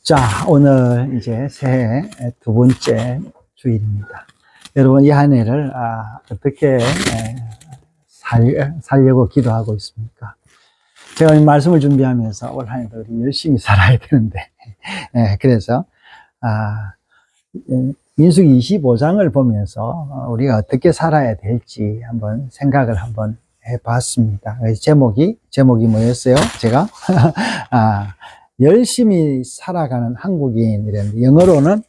자, 오늘 이제 새해 두 번째 주일입니다. 여러분, 이 한 해를 어떻게 살려고 기도하고 있습니까? 제가 이 말씀을 준비하면서 올 한 해도 우리 열심히 살아야 되는데, 그래서 민수기 25장을 보면서 우리가 어떻게 살아야 될지 한번 생각을 한번 해봤습니다. 제목이 뭐였어요? 제가 열심히 살아가는 한국인 이랬는데, 영어로는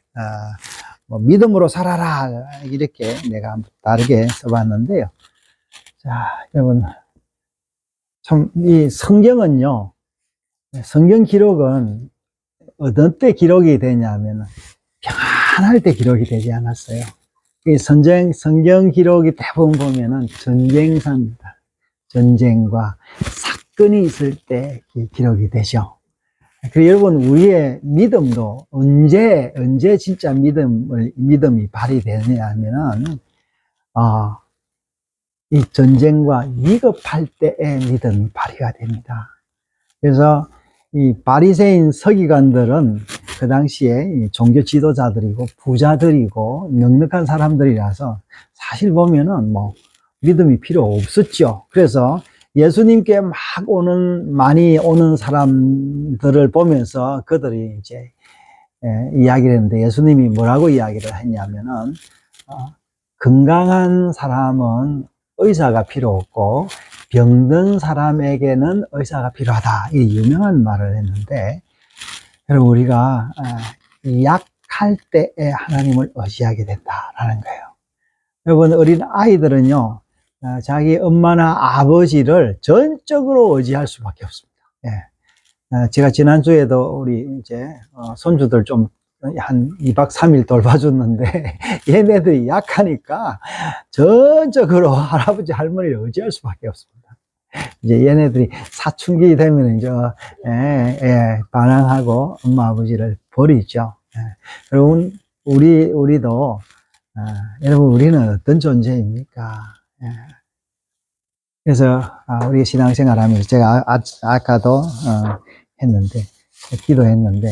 뭐 믿음으로 살아라 이렇게 내가 다르게 써봤는데요. 자, 여러분, 참 이 성경은요, 성경 기록은 어떤 때 기록이 되냐면 평안할 때 기록이 되지 않았어요. 이 성경 기록이 대부분 보면은 전쟁사입니다. 전쟁과 사건이 있을 때 기록이 되죠. 그리고 여러분, 우리의 믿음도 언제 진짜 믿음이 발휘되느냐 하면은, 이 전쟁과 위급할 때의 믿음이 발휘가 됩니다. 그래서 이 바리새인 서기관들은 그 당시에 종교 지도자들이고 부자들이고 넉넉한 사람들이라서 사실 보면은 뭐 믿음이 필요 없었죠. 그래서 예수님께 많이 오는 사람들을 보면서 그들이 이제 이야기를 했는데, 예수님이 뭐라고 이야기를 했냐면은, 건강한 사람은 의사가 필요 없고 병든 사람에게는 의사가 필요하다. 이 유명한 말을 했는데, 여러분, 우리가 약할 때에 하나님을 의지하게 된다라는 거예요. 여러분, 어린 아이들은요, 자기 엄마나 아버지를 전적으로 의지할 수밖에 없습니다. 제가 지난주에도 우리 이제 손주들 좀 한 2박 3일 돌봐줬는데, 얘네들이 약하니까 전적으로 할아버지 할머니를 의지할 수밖에 없습니다. 이제 얘네들이 사춘기 되면 이제 반항하고 엄마 아버지를 버리죠. 여러분, 우리도 여러분, 우리는 어떤 존재입니까? 그래서 우리 신앙생활 하면서 제가 아까도 했는데, 기도했는데,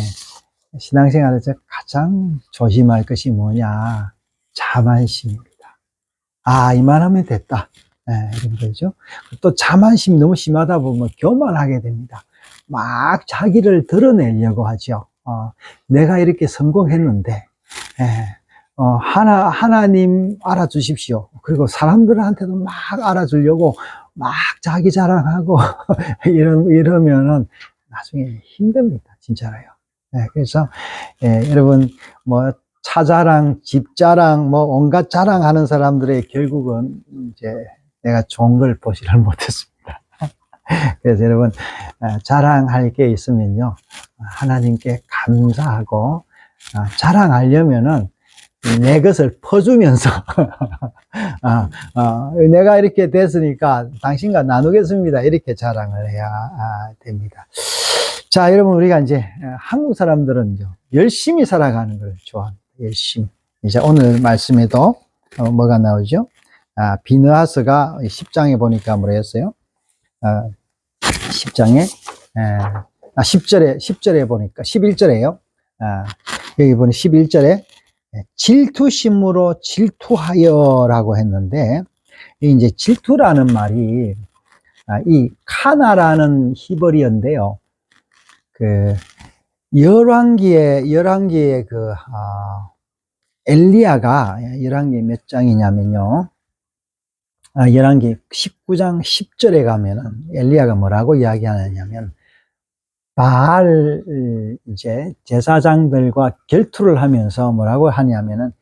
신앙생활에서 가장 조심할 것이 뭐냐? 자만심입니다. 이만하면 됐다, 이런 거죠. 또 자만심이 너무 심하다 보면 교만하게 됩니다. 막 자기를 드러내려고 하죠. 내가 이렇게 성공했는데, 하나님 알아주십시오. 그리고 사람들한테도 막 알아주려고 막 자기 자랑하고 이러면은 나중에 힘듭니다. 진짜로요. 그래서 여러분, 뭐 차 자랑, 집 자랑, 뭐 온갖 자랑하는 사람들의 결국은 이제 내가 좋은 걸 보지를 못했습니다. 그래서 여러분, 자랑할 게 있으면요, 하나님께 감사하고, 자랑하려면은 내 것을 퍼주면서 내가 이렇게 됐으니까 당신과 나누겠습니다, 이렇게 자랑을 해야 됩니다. 자, 여러분, 우리가 이제 한국 사람들은 열심히 살아가는 걸 좋아합니다. 열심히. 이제 오늘 말씀에도 뭐가 나오죠? 비느하스가 10장에 보니까 뭐라 했어요? 10장에 10절에 보니까 11절에요. 여기 보니 11절에 질투심으로 질투하여라고 했는데, 이제 질투라는 말이 이 카나라는 히브리어인데요. 열왕기에 엘리야가 열왕기 몇 장이냐면요, 열왕기 19장 10절에 가면은 엘리야가 뭐라고 이야기하냐면, 바알 이제 제사장들과 결투를 하면서 뭐라고 하냐면은,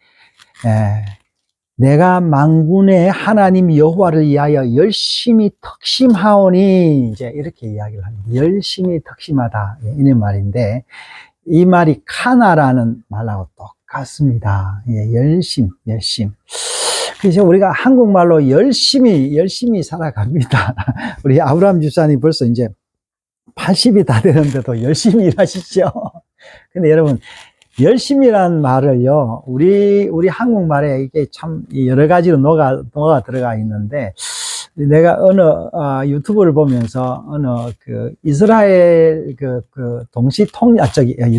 내가 만군의 하나님 여호와를 위하여 열심히 덕심하오니, 이제 이렇게 이야기를 합니다. 열심히 덕심하다, 이런 말인데, 이 말이 카나라는 말하고 똑같습니다. 열심. 그래서 우리가 한국말로 열심히 살아갑니다. 우리 아브라함 집사님 벌써 이제 80이 다 되는데도 열심히 일하시죠. 근데 여러분, 열심이라는 말을요, 우리 한국말에 이게 참 여러 가지로 녹아 들어가 있는데, 내가 어느 유튜브를 보면서 어느 그 이스라엘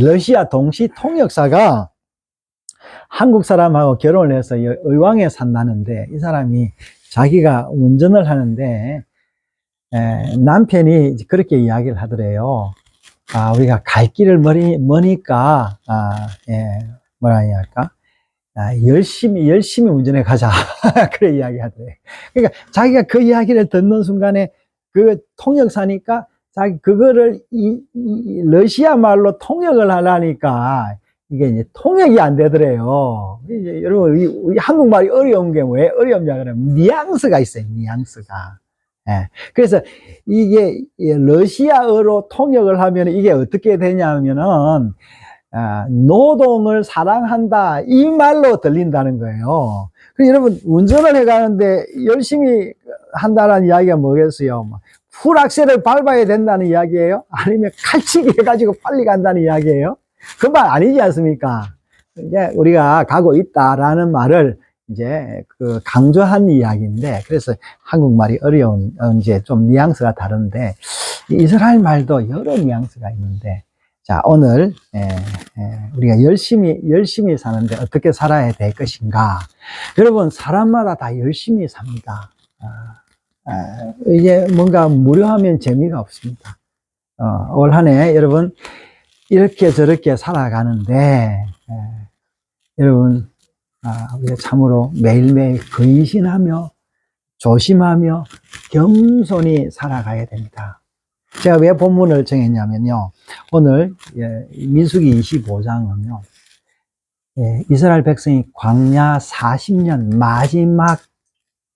러시아 동시 통역사가 한국 사람하고 결혼을 해서 의왕에 산다는데, 이 사람이 자기가 운전을 하는데 남편이 그렇게 이야기를 하더래요. 우리가 갈 길을 머니까 뭐라 해야 할까? 열심히 운전해 가자. 그래 이야기 하더래요. 그러니까 자기가 그 이야기를 듣는 순간에 그 통역사니까 자기 그거를 러시아 말로 통역을 하려니까 이게 이제 통역이 안 되더래요. 이제 여러분, 우리 한국말이 어려운 게 왜 어렵냐 그러면 뉘앙스가 있어요. 뉘앙스가. 예. 그래서 이게 러시아어로 통역을 하면 이게 어떻게 되냐면은 노동을 사랑한다 이 말로 들린다는 거예요. 그래서 여러분, 운전을 해가는데 열심히 한다는 이야기가 뭐겠어요? 풀악셀을 밟아야 된다는 이야기예요? 아니면 칼치기 해가지고 빨리 간다는 이야기예요? 그 말 아니지 않습니까? 이제 우리가 가고 있다라는 말을 이제 강조한 이야기인데, 그래서 한국말이 어려운, 이제 좀 뉘앙스가 다른데, 이스라엘 말도 여러 뉘앙스가 있는데, 자, 오늘, 우리가 열심히 사는데 어떻게 살아야 될 것인가. 여러분, 사람마다 다 열심히 삽니다. 이게 뭔가 무료하면 재미가 없습니다. 올 한 해 여러분, 이렇게 저렇게 살아가는데, 여러분, 우리가 참으로 매일매일 근신하며 조심하며 겸손히 살아가야 됩니다. 제가 왜 본문을 정했냐면요, 오늘 민수기 25장은요 이스라엘 백성이 광야 40년 마지막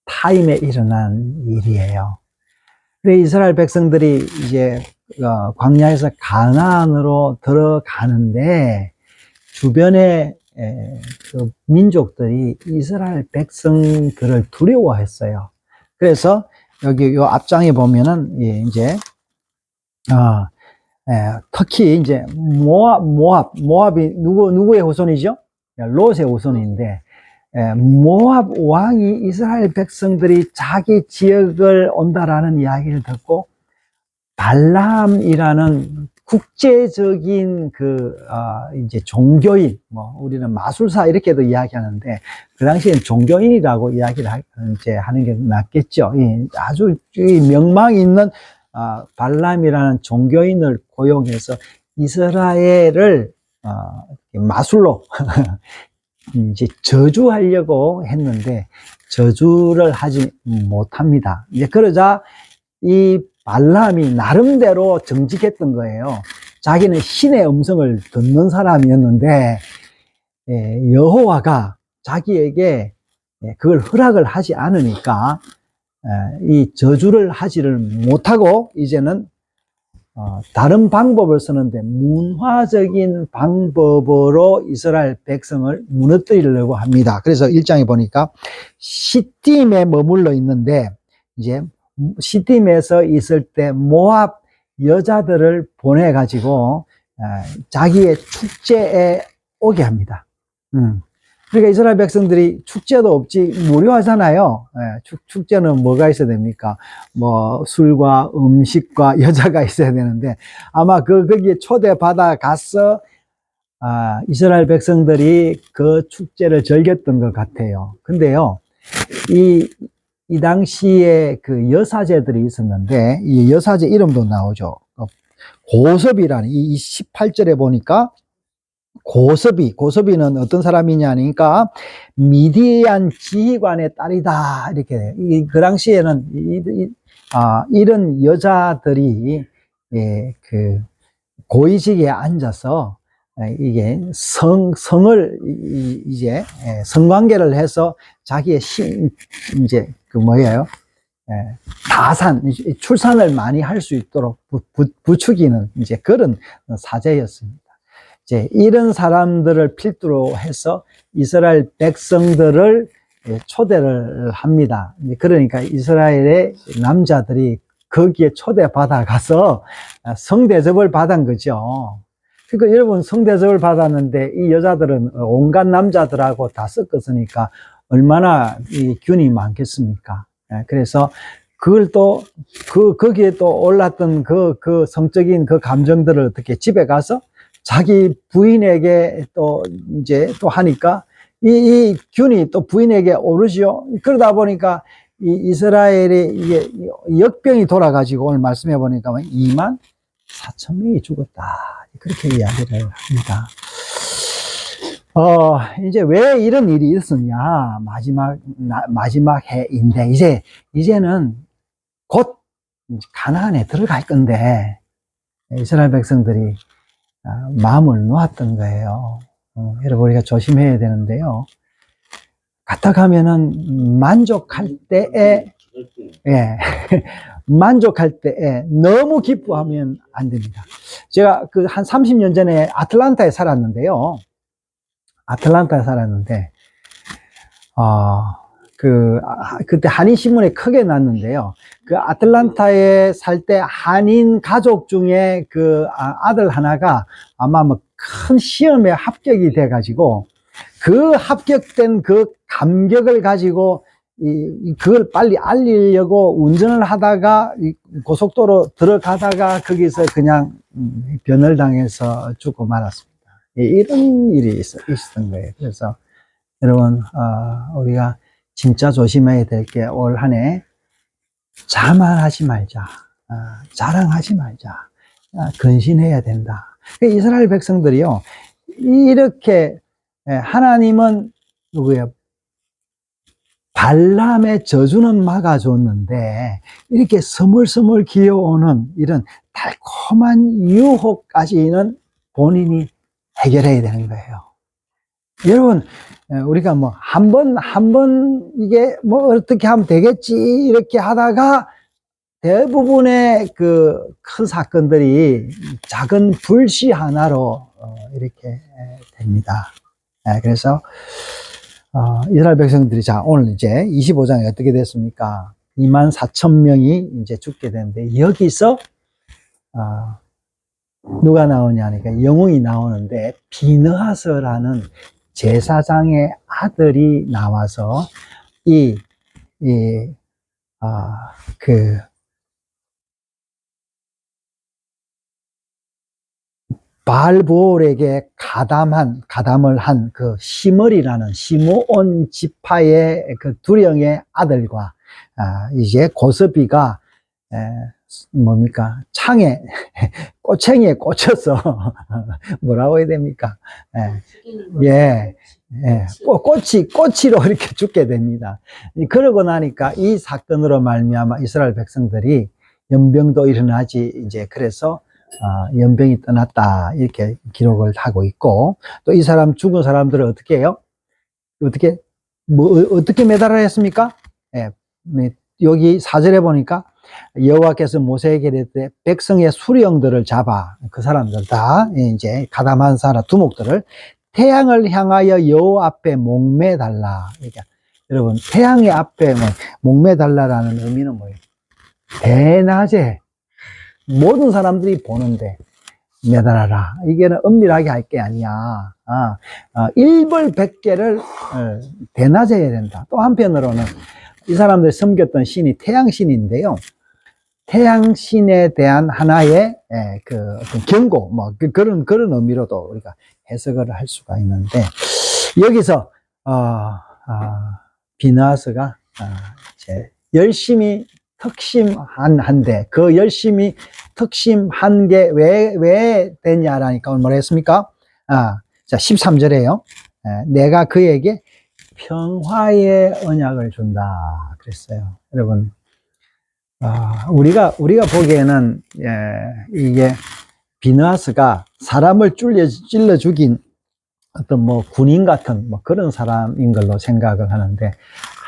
타임에 일어난 일이에요. 그래 이스라엘 백성들이 이제 광야에서 가나안으로 들어가는데, 주변에 그 민족들이 이스라엘 백성들을 두려워했어요. 그래서 여기 요 앞장에 보면은 이제 특히 이제 모압이 누구의 후손이죠? 롯의 후손인데, 모압 왕이 이스라엘 백성들이 자기 지역을 온다라는 이야기를 듣고 발람이라는 국제적인 이제 종교인, 우리는 마술사 이렇게도 이야기하는데, 그 당시엔 종교인이라고 이야기를 이제 하는 게 낫겠죠. 아주 명망 있는 발람이라는 종교인을 고용해서 이스라엘을 마술로 이제 저주하려고 했는데 저주를 하지 못합니다. 이제 그러자 이 발람이 나름대로 정직했던 거예요. 자기는 신의 음성을 듣는 사람이었는데 여호와가 자기에게 그걸 허락을 하지 않으니까 이 저주를 하지를 못하고 이제는 다른 방법을 쓰는데 문화적인 방법으로 이스라엘 백성을 무너뜨리려고 합니다. 그래서 1장에 보니까 시딤에 머물러 있는데, 이제 시딤에서 있을 때 모압 여자들을 보내가지고 자기의 축제에 오게 합니다. 그러니까 이스라엘 백성들이 축제도 없지 무료하잖아요. 축제는 뭐가 있어야 됩니까? 뭐 술과 음식과 여자가 있어야 되는데, 아마 거기에 초대받아 가서 이스라엘 백성들이 그 축제를 즐겼던 것 같아요. 근데요, 이 당시에 그 여사제들이 있었는데, 이 여사제 이름도 나오죠. 고섭이라는, 이 18절에 보니까 고섭이는 어떤 사람이냐니까 미디안 지휘관의 딸이다 이렇게 돼요. 그 당시에는 이런 여자들이 그 고위직에 앉아서 이게 성을 이제 성관계를 해서 자기의 이제 그 뭐예요? 출산을 많이 할 수 있도록 부추기는 이제 그런 사제였습니다. 이제 이런 사람들을 필두로 해서 이스라엘 백성들을 초대를 합니다. 그러니까 이스라엘의 남자들이 거기에 초대받아 가서 성대접을 받은 거죠. 그러니까 여러분, 성대접을 받았는데 이 여자들은 온갖 남자들하고 다 섞었으니까 얼마나 균이 많겠습니까? 그래서 그걸 또, 거기에 또 올랐던 그 성적인 그 감정들을 어떻게 집에 가서 자기 부인에게 또 이제 또 하니까 이 균이 또 부인에게 오르지요. 그러다 보니까 이 이스라엘이 이게 역병이 돌아가지고 오늘 말씀해 보니까 2만 4천 명이 죽었다. 그렇게 이야기를 합니다. 이제 왜 이런 일이 있었냐. 마지막 해인데, 이제는 곧 가나안에 들어갈 건데, 이스라엘 백성들이 마음을 놓았던 거예요. 여러분, 우리가 조심해야 되는데요. 갔다 가면은 만족할 때에, 예, 만족할 때에 너무 기뻐하면 안 됩니다. 제가 그 한 30년 전에 아틀란타에 살았는데요. 그때 한인신문에 크게 났는데요. 그 아틀란타에 살 때 한인 가족 중에 그 아들 하나가 아마 뭐 큰 시험에 합격이 돼가지고 그 합격된 그 감격을 가지고 그걸 빨리 알리려고 운전을 하다가 고속도로 들어가다가 거기서 그냥 변을 당해서 죽고 말았습니다. 이런 일이 있었던 거예요. 그래서 여러분, 우리가 진짜 조심해야 될 게 올 한 해 자만하지 말자, 자랑하지 말자, 근신해야 된다. 이스라엘 백성들이요, 이렇게 하나님은 누구예요? 발람의 저주는 막아줬는데 이렇게 스물스물 기어오는 이런 달콤한 유혹까지는 본인이 해결해야 되는 거예요. 여러분, 우리가 뭐 한 번 이게 뭐 어떻게 하면 되겠지 이렇게 하다가 대부분의 그 큰 사건들이 작은 불씨 하나로 이렇게 됩니다. 그래서 이스라엘 백성들이 자 오늘 이제 25장에 어떻게 됐습니까? 2만 4천 명이 이제 죽게 되는데 여기서 누가 나오냐니까 영웅이 나오는데 비느하스라는 제사장의 아들이 나와서 바알보올에게 가담을 한 그 시므리라는 시므온 지파의 그 두령의 아들과 이제 고스비가 뭡니까 창에 꼬챙이에 꽂혀서 뭐라고 해야 됩니까? 꼬치로 이렇게 죽게 됩니다. 그러고 나니까 이 사건으로 말미암아 이스라엘 백성들이 연병도 일어나지 이제 그래서 연병이 떠났다 이렇게 기록을 하고 있고 또 이 사람 죽은 사람들을 어떻게 해요? 어떻게 매달아 했습니까? 여기 4절에 보니까 여호와께서 모세에게 이르되 백성의 수령들을 잡아 그 사람들 다 이제 가담한 사람 두목들을 태양을 향하여 여호와 앞에 목매달라. 그러니까 여러분 태양의 앞에 목매달라라는 의미는 뭐예요? 대낮에 모든 사람들이 보는데 매달아라. 이게는 은밀하게 할 게 아니야. 일벌백계를 대낮에 해야 된다. 또 한편으로는 이 사람들이 섬겼던 신이 태양신인데요. 태양신에 대한 하나의 그 경고, 뭐 그런 의미로도 우리가 해석을 할 수가 있는데 여기서 비느하스가 이제 열심히 특심한데 그 열심히 특심한 게 왜 됐냐라니까 오늘 뭐라 했습니까? 자 13절에요. 내가 그에게 평화의 언약을 준다 그랬어요. 여러분 우리가 보기에는 이게 비느하스가 사람을 찔러 죽인 어떤 뭐 군인 같은 뭐 그런 사람인 걸로 생각을 하는데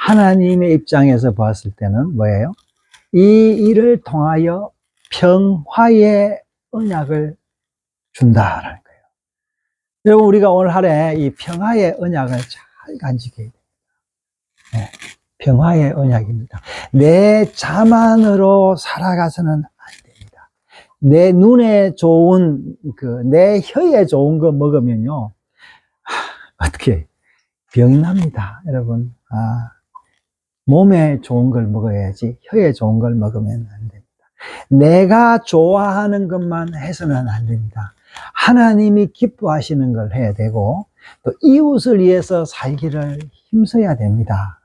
하나님의 입장에서 봤을 때는 뭐예요? 이 일을 통하여 평화의 언약을 준다라는 거예요. 여러분 우리가 오늘 하루에 이 평화의 언약을 잘 간직해야 돼요. 평화의 언약입니다. 내 자만으로 살아가서는 안 됩니다. 내 눈에 좋은 내 혀에 좋은 거 먹으면요 어떻게 병이 납니다. 여러분 몸에 좋은 걸 먹어야지 혀에 좋은 걸 먹으면 안 됩니다. 내가 좋아하는 것만 해서는 안 됩니다. 하나님이 기뻐하시는 걸 해야 되고 또 이웃을 위해서 살기를 힘써야 됩니다.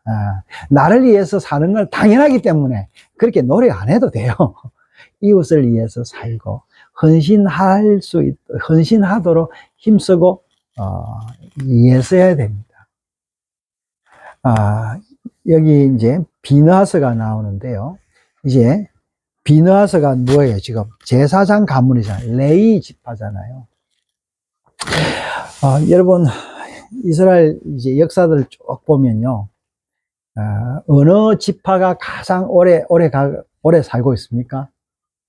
나를 위해서 사는 걸 당연하기 때문에 그렇게 노력 안 해도 돼요. 이웃을 위해서 살고 헌신하도록 힘쓰고 애써야 됩니다. 여기 이제 비너하서가 나오는데요. 이제 비너하서가 뭐예요? 지금 제사장 가문이잖아요. 레위 지파잖아요. 여러분 이스라엘 이제 역사들을 쭉 보면요, 어느 지파가 가장 오래 살고 있습니까?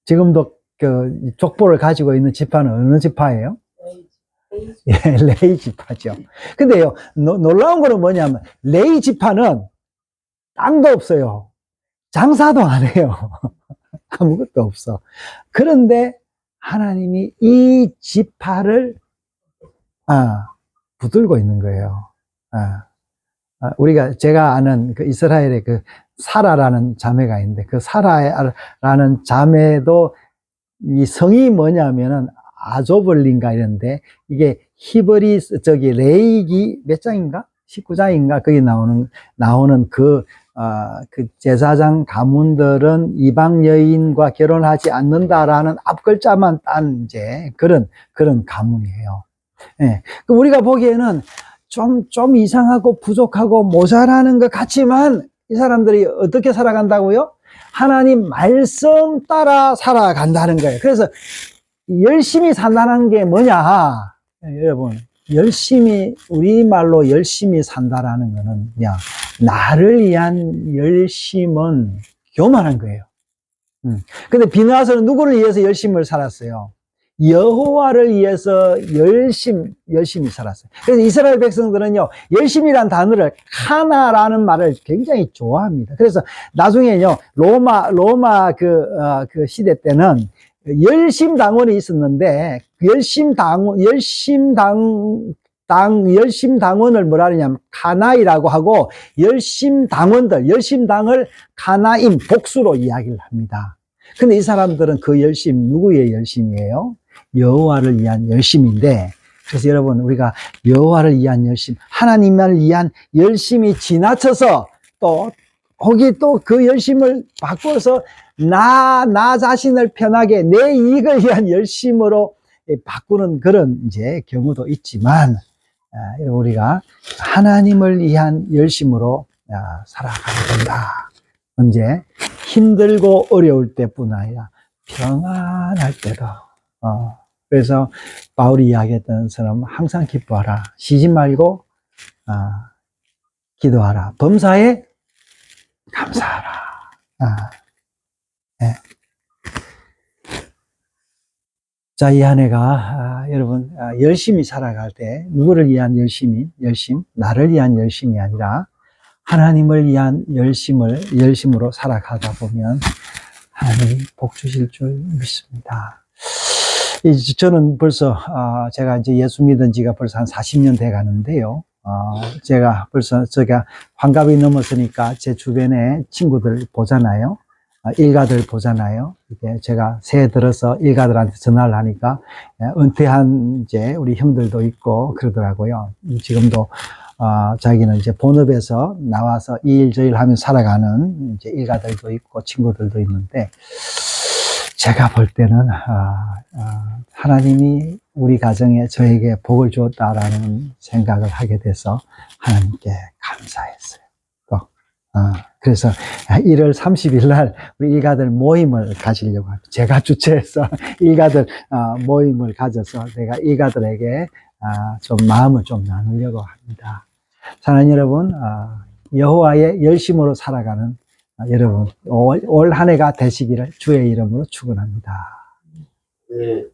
지금도 그 족보를 가지고 있는 지파는 어느 지파예요? 예, 레위 지파죠. 근데요, 놀라운 거는 뭐냐면 레위 지파는 땅도 없어요. 장사도 안 해요. 아무것도 없어. 그런데 하나님이 이 지파를 붙들고 있는 거예요. 제가 아는 그 이스라엘의 그 사라라는 자매가 있는데 그 사라라는 자매도 이 성이 뭐냐면은 아조벌린가 이런데 이게 히브리 레이기 몇 장인가? 19장인가? 거기 나오는 그 제사장 가문들은 이방 여인과 결혼하지 않는다라는 앞글자만 딴 이제 그런 가문이에요. 예. 우리가 보기에는 좀 이상하고 부족하고 모자라는 것 같지만 이 사람들이 어떻게 살아간다고요? 하나님 말씀 따라 살아간다는 거예요. 그래서 열심히 산다는 게 뭐냐? 여러분, 우리말로 열심히 산다라는 거는 그냥 나를 위한 열심은 교만한 거예요. 근데 비느하서는 누구를 위해서 열심을 살았어요? 여호와를 위해서 열심히 살았어요. 그래서 이스라엘 백성들은요, 열심이란 단어를 카나라는 말을 굉장히 좋아합니다. 그래서 나중에요, 로마 그 시대 때는 열심당원이 있었는데, 열심당원을 뭐라 하냐면 카나이라고 하고, 열심당을 카나임, 복수로 이야기를 합니다. 근데 이 사람들은 그 열심, 누구의 열심이에요? 여호와를 위한 열심인데, 그래서 여러분, 우리가 여호와를 위한 열심, 하나님을 위한 열심이 지나쳐서 거기 또 그 열심을 바꿔서 나 자신을 편하게 내 이익을 위한 열심으로 바꾸는 그런 이제 경우도 있지만, 우리가 하나님을 위한 열심으로 살아가야 된다. 언제? 힘들고 어려울 때뿐 아니라 평안할 때도. 그래서 바울이 이야기했던 것처럼 항상 기뻐하라. 쉬지 말고 기도하라. 범사에 감사하라. 네. 자, 이 한 해가 여러분 열심히 살아갈 때 누구를 위한 열심, 나를 위한 열심이 아니라 하나님을 위한 열심으로 살아가다 보면 하나님이 복 주실 줄 믿습니다. 저는 벌써 제가 이제 예수 믿은 지가 벌써 한 40년 돼 가는데요. 제가 환갑이 넘었으니까 제 주변에 친구들 보잖아요. 일가들 보잖아요. 이게 제가 새해 들어서 일가들한테 전화를 하니까 은퇴한 이제 우리 형들도 있고 그러더라고요. 지금도 자기는 이제 본업에서 나와서 이 일 저 일 하면서 살아가는 이제 일가들도 있고 친구들도 있는데, 제가 볼 때는 하나님이 우리 가정에 저에게 복을 주었다라는 생각을 하게 돼서 하나님께 감사했어요. 그래서 1월 30일 날 우리 일가들 모임을 가지려고 합니다. 제가 주최해서 일가들 모임을 가져서 내가 일가들에게 좀 마음을 좀 나누려고 합니다. 사랑하는 여러분, 여호와의 열심으로 살아가는 여러분, 올 한 해가 되시기를 주의 이름으로 축원합니다. 네.